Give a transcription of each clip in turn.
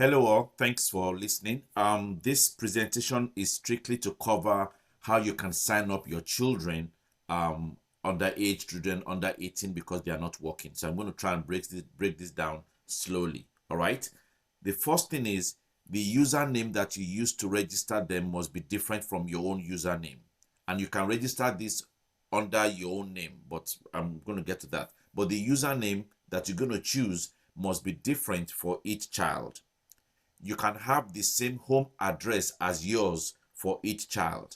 Hello all, thanks for listening. This presentation is strictly to cover how you can sign up your children, underage children under 18 because they are not working. So I'm going to try and break this down slowly. All right. The first thing is the username that you use to register them must be different from your own username. And you can register this under your own name, but I'm going to get to that. But the username that you're going to choose must be different for each child. You can have the same home address as yours for each child,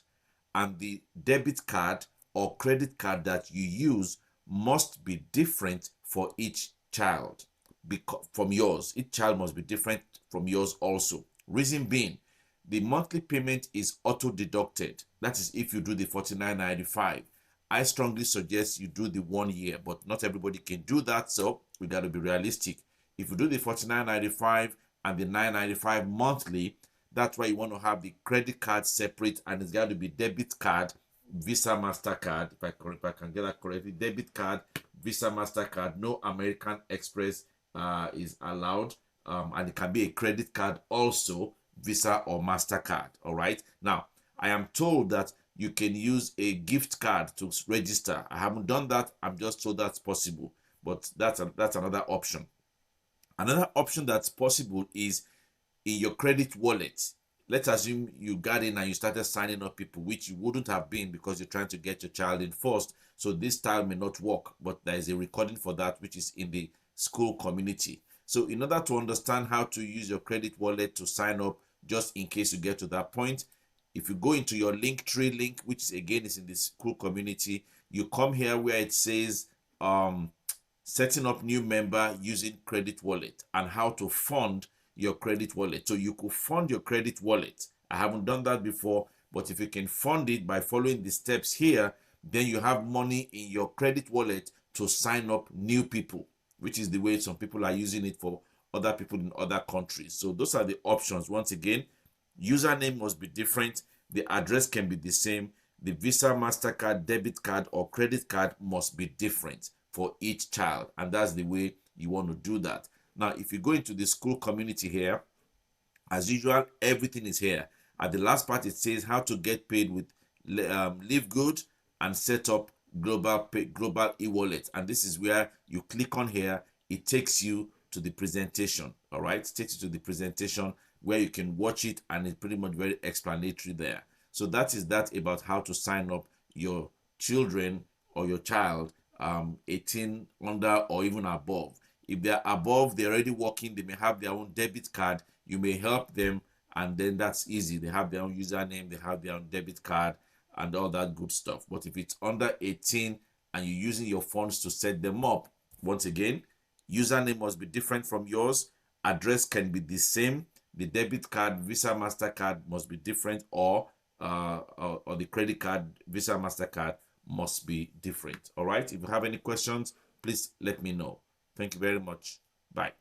and the debit card or credit card that you use must be different for each child from yours. Each child must be different from yours also. Reason being, the monthly payment is auto deducted. That is if you do the 49.95. I strongly suggest you do the 1 year, but not everybody can do that, so we got to be realistic. If you do the 49.95 and the 9.95 monthly, that's why you want to have the credit card separate, and it's got to be debit card, Visa, MasterCard, if I can get that correctly, debit card, Visa, MasterCard. No American Express is allowed, and it can be a credit card also, Visa or MasterCard. All right. Now, I am told that you can use a gift card to register. I haven't done that. I'm just told that's possible, but that's another option. Another option that's possible is in your credit wallet. Let's assume you got in and you started signing up people, which you wouldn't have been because you're trying to get your child in first. So this style may not work, but there is a recording for that, which is in the school community. So in order to understand how to use your credit wallet to sign up, just in case you get to that point, if you go into your Linktree link, which again is in the school community, you come here where it says setting up new member using credit wallet and how to fund your credit wallet. So you could fund your credit wallet. I haven't done that before, but if you can fund it by following the steps here, then you have money in your credit wallet to sign up new people, which is the way some people are using it for other people in other countries. So those are the options. Once again, username must be different. The address can be the same. The Visa, MasterCard, debit card, or credit card must be different for each child. And that's the way you want to do that. Now, if you go into the school community here, as usual, everything is here. At the last part, it says how to get paid with Live Good and set up global e-wallet. And this is where you click on here. It takes you to the presentation. All right, it takes you to the presentation where you can watch it, and it's pretty much very explanatory there. So that is that about how to sign up your children or your child 18 under or even above. If they're above, they're already working, they may have their own debit card. You may help them, and then that's easy. They have their own username, they have their own debit card, and all that good stuff. But if it's under 18 and you're using your funds to set them up, once again, username must be different from yours. Address can be the same. The debit card, Visa, MasterCard must be different, or the credit card, Visa, MasterCard must be different. All right. If you have any questions, please let me know. Thank you very much. Bye.